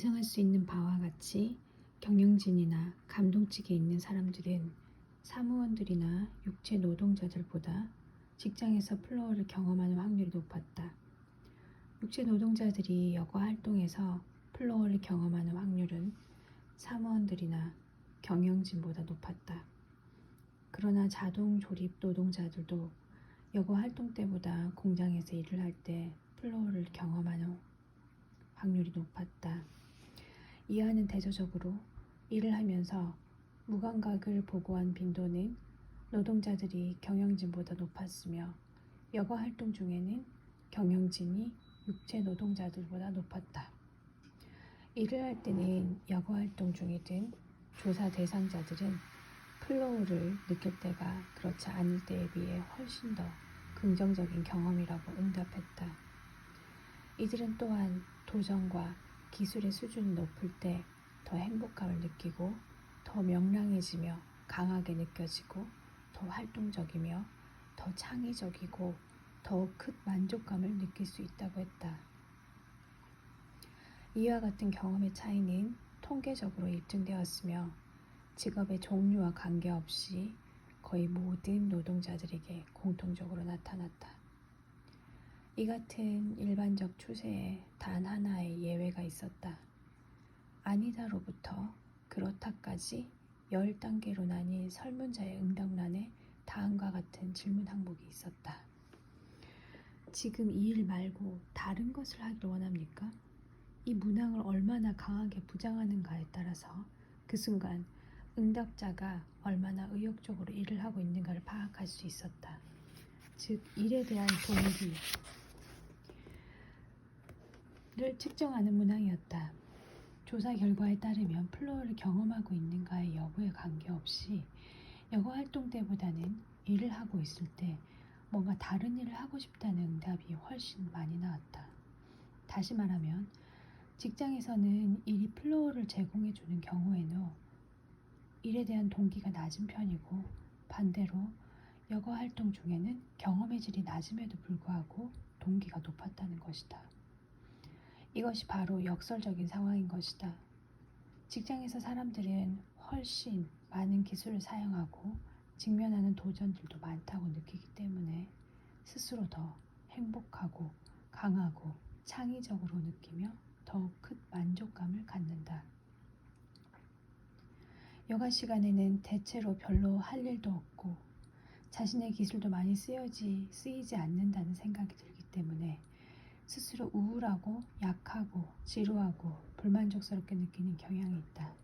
예상할 수 있는 바와 같이 경영진이나 감독직에 있는 사람들은 사무원들이나 육체 노동자들보다 직장에서 플로어를 경험하는 확률이 높았다. 육체 노동자들이 여가 활동에서 플로어를 경험하는 확률은 사무원들이나 경영진보다 높았다. 그러나 자동 조립 노동자들도 여가 활동 때보다 공장에서 일을 할 때 플로어를 경험하는 확률이 높았다. 이하는 대조적으로 일을 하면서 무감각을 보고한 빈도는 노동자들이 경영진보다 높았으며 여가 활동 중에는 경영진이 육체 노동자들보다 높았다. 일을 할 때는 여가 활동 중이든 조사 대상자들은 플로우를 느낄 때가 그렇지 않을 때에 비해 훨씬 더 긍정적인 경험이라고 응답했다. 이들은 또한 도전과 기술의 수준이 높을 때 더 행복감을 느끼고 더 명랑해지며 강하게 느껴지고 더 활동적이며 더 창의적이고 더욱 큰 만족감을 느낄 수 있다고 했다. 이와 같은 경험의 차이는 통계적으로 입증되었으며 직업의 종류와 관계없이 거의 모든 노동자들에게 공통적으로 나타났다. 이 같은 일반적 추세에 단 하나의 예외가 있었다. 아니다로부터 그렇다까지 10단계로 나뉜 설문자의 응답란에 다음과 같은 질문 항목이 있었다. 지금 이 일 말고 다른 것을 하기를 원합니까? 이 문항을 얼마나 강하게 부정하는가에 따라서 그 순간 응답자가 얼마나 의욕적으로 일을 하고 있는가를 파악할 수 있었다. 즉, 일에 대한 동기를 측정하는 문항이었다. 조사 결과에 따르면 플로어를 경험하고 있는가의 여부에 관계없이 여가 활동 때보다는 일을 하고 있을 때 뭔가 다른 일을 하고 싶다는 응답이 훨씬 많이 나왔다. 다시 말하면 직장에서는 일이 플로어를 제공해주는 경우에는 일에 대한 동기가 낮은 편이고 반대로 여가 활동 중에는 경험의 질이 낮음에도 불구하고 동기가 높았다는 것이다. 이것이 바로 역설적인 상황인 것이다. 직장에서 사람들은 훨씬 많은 기술을 사용하고 직면하는 도전들도 많다고 느끼기 때문에 스스로 더 행복하고 강하고 창의적으로 느끼며 더욱 큰 만족감을 갖는다. 여가 시간에는 대체로 별로 할 일도 없고 자신의 기술도 많이 쓰이지 않는다는 생각이 들기 때문에 스스로 우울하고 약하고 지루하고 불만족스럽게 느끼는 경향이 있다.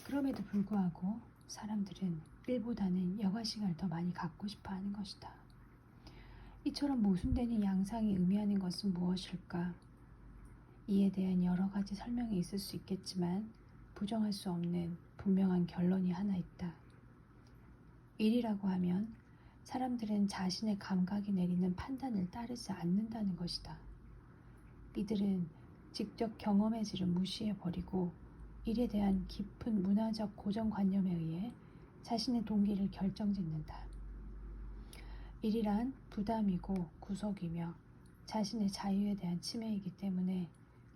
그럼에도 불구하고 사람들은 일보다는 여가 시간을 더 많이 갖고 싶어 하는 것이다. 이처럼 모순되는 양상이 의미하는 것은 무엇일까? 이에 대한 여러 가지 설명이 있을 수 있겠지만 부정할 수 없는 분명한 결론이 하나 있다. 일이라고 하면 사람들은 자신의 감각이 내리는 판단을 따르지 않는다는 것이다. 이들은 직접 경험의 질을 무시해버리고 일에 대한 깊은 문화적 고정관념에 의해 자신의 동기를 결정짓는다. 일이란 부담이고 구속이며 자신의 자유에 대한 침해이기 때문에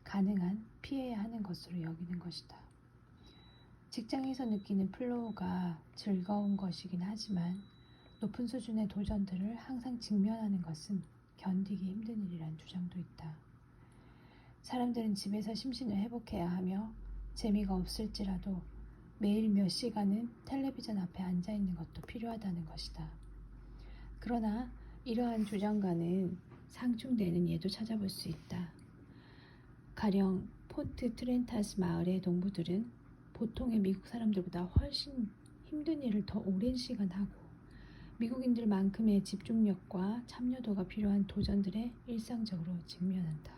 가능한 피해야 하는 것으로 여기는 것이다. 직장에서 느끼는 플로우가 즐거운 것이긴 하지만 높은 수준의 도전들을 항상 직면하는 것은 견디기 힘든 일이란 주장도 있다. 사람들은 집에서 심신을 회복해야 하며 재미가 없을지라도 매일 몇 시간은 텔레비전 앞에 앉아 있는 것도 필요하다는 것이다. 그러나 이러한 주장과는 상충되는 예도 찾아볼 수 있다. 가령 폰트 트렌타스 마을의 농부들은 보통의 미국 사람들보다 훨씬 힘든 일을 더 오랜 시간 하고 미국인들만큼의 집중력과 참여도가 필요한 도전들에 일상적으로 직면한다.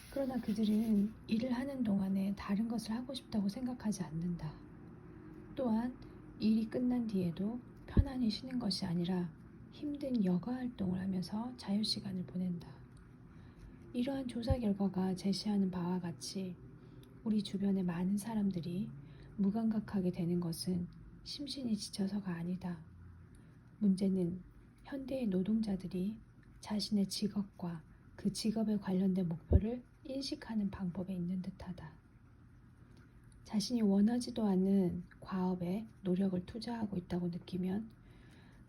그러나 그들은 일을 하는 동안에 다른 것을 하고 싶다고 생각하지 않는다. 또한 일이 끝난 뒤에도 편안히 쉬는 것이 아니라 힘든 여가 활동을 하면서 자유시간을 보낸다. 이러한 조사 결과가 제시하는 바와 같이 우리 주변의 많은 사람들이 무감각하게 되는 것은 심신이 지쳐서가 아니다. 문제는 현대의 노동자들이 자신의 직업과 그 직업에 관련된 목표를 인식하는 방법에 있는 듯하다. 자신이 원하지도 않는 과업에 노력을 투자하고 있다고 느끼면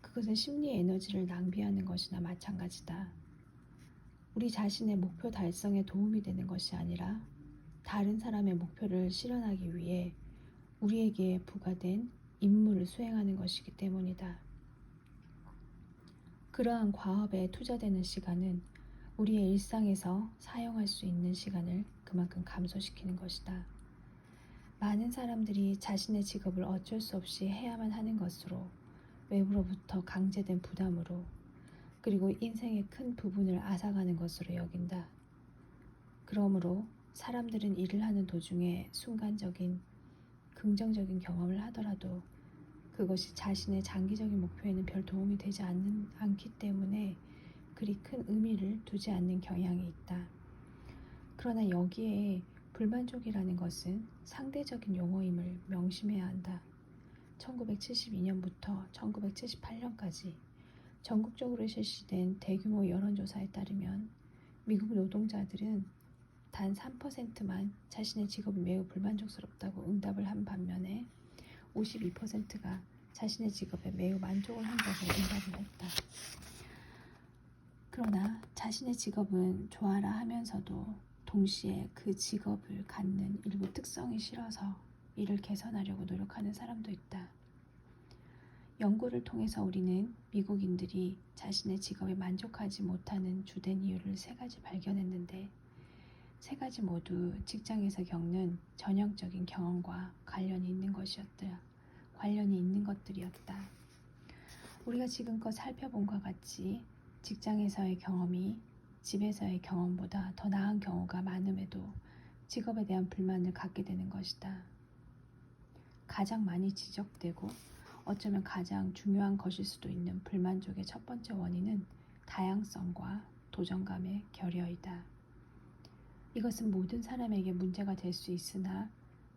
그것은 심리 에너지를 낭비하는 것이나 마찬가지다. 우리 자신의 목표 달성에 도움이 되는 것이 아니라 다른 사람의 목표를 실현하기 위해 우리에게 부과된 임무를 수행하는 것이기 때문이다. 그러한 과업에 투자되는 시간은 우리의 일상에서 사용할 수 있는 시간을 그만큼 감소시키는 것이다. 많은 사람들이 자신의 직업을 어쩔 수 없이 해야만 하는 것으로, 외부로부터 강제된 부담으로, 그리고 인생의 큰 부분을 앗아가는 것으로 여긴다. 그러므로 사람들은 일을 하는 도중에 순간적인 긍정적인 경험을 하더라도 그것이 자신의 장기적인 목표에는 별 도움이 되지 않기 때문에 그리 큰 의미를 두지 않는 경향이 있다. 그러나 여기에 불만족이라는 것은 상대적인 용어임을 명심해야 한다. 1972년부터 1978년까지 전국적으로 실시된 대규모 여론조사에 따르면 미국 노동자들은 단 3%만 자신의 직업이 매우 불만족스럽다고 응답을 한 반면에 52%가 자신의 직업에 매우 만족을 한 것으로 응답을 했다. 그러나 자신의 직업은 좋아라 하면서도 동시에 그 직업을 갖는 일부 특성이 싫어서 이를 개선하려고 노력하는 사람도 있다. 연구를 통해서 우리는 미국인들이 자신의 직업에 만족하지 못하는 주된 이유를 3가지 발견했는데 3가지 모두 직장에서 겪는 전형적인 경험과 관련이 있는 것들이었다. 우리가 지금껏 살펴본 것과 같이 직장에서의 경험이 집에서의 경험보다 더 나은 경우가 많음에도 직업에 대한 불만을 갖게 되는 것이다. 가장 많이 지적되고 어쩌면 가장 중요한 것일 수도 있는 불만족의 첫 번째 원인은 다양성과 도전감의 결여이다. 이것은 모든 사람에게 문제가 될 수 있으나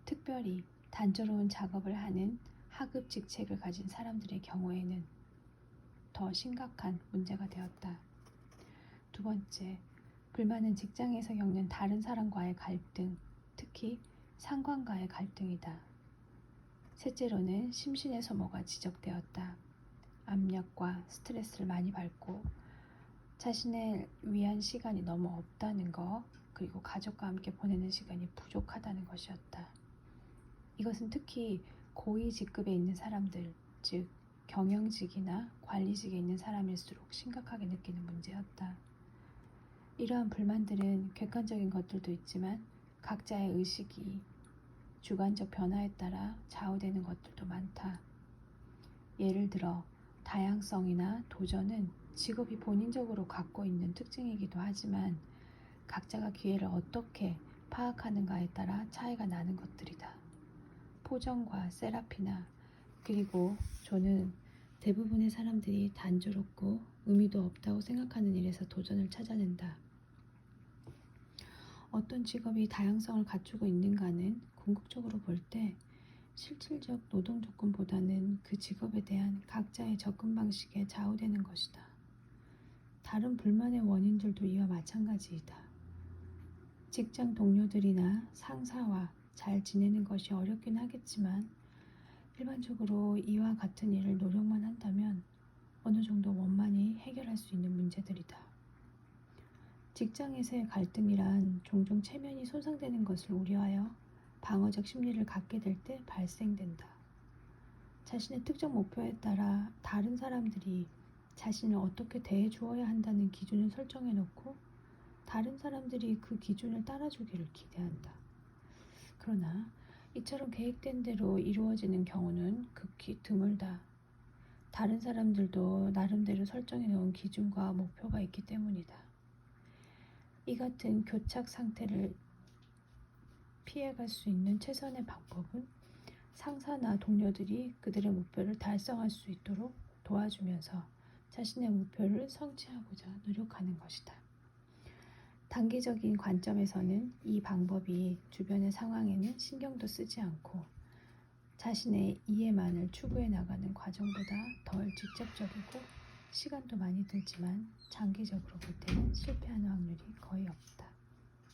특별히 단조로운 작업을 하는 하급 직책을 가진 사람들의 경우에는 더 심각한 문제가 되었다. 2번째, 불만은 직장에서 겪는 다른 사람과의 갈등, 특히 상관과의 갈등이다. 셋째로는 심신의 소모가 지적되었다. 압력과 스트레스를 많이 받고 자신을 위한 시간이 너무 없다는 것, 그리고 가족과 함께 보내는 시간이 부족하다는 것이었다. 이것은 특히 고위 직급에 있는 사람들, 즉 경영직이나 관리직에 있는 사람일수록 심각하게 느끼는 문제였다. 이러한 불만들은 객관적인 것들도 있지만 각자의 의식이 주관적 변화에 따라 좌우되는 것들도 많다. 예를 들어 다양성이나 도전은 직업이 본인적으로 갖고 있는 특징이기도 하지만 각자가 기회를 어떻게 파악하는가에 따라 차이가 나는 것들이다. 포정과 세라피나 그리고 저는 대부분의 사람들이 단조롭고 의미도 없다고 생각하는 일에서 도전을 찾아낸다. 어떤 직업이 다양성을 갖추고 있는가는 궁극적으로 볼 때 실질적 노동 조건보다는 그 직업에 대한 각자의 접근 방식에 좌우되는 것이다. 다른 불만의 원인들도 이와 마찬가지이다. 직장 동료들이나 상사와 잘 지내는 것이 어렵긴 하겠지만 일반적으로 이와 같은 일을 노력만 한다면 어느 정도 원만히 해결할 수 있는 문제들이다. 직장에서의 갈등이란 종종 체면이 손상되는 것을 우려하여 방어적 심리를 갖게 될 때 발생된다. 자신의 특정 목표에 따라 다른 사람들이 자신을 어떻게 대해 주어야 한다는 기준을 설정해 놓고 다른 사람들이 그 기준을 따라주기를 기대한다. 그러나 이처럼 계획된 대로 이루어지는 경우는 극히 드물다. 다른 사람들도 나름대로 설정해 놓은 기준과 목표가 있기 때문이다. 이 같은 교착 상태를 피해갈 수 있는 최선의 방법은 상사나 동료들이 그들의 목표를 달성할 수 있도록 도와주면서 자신의 목표를 성취하고자 노력하는 것이다. 단기적인 관점에서는 이 방법이 주변의 상황에는 신경도 쓰지 않고 자신의 이해만을 추구해 나가는 과정보다 덜 직접적이고 시간도 많이 들지만 장기적으로 볼 때는 실패하는 확률이 거의 없다.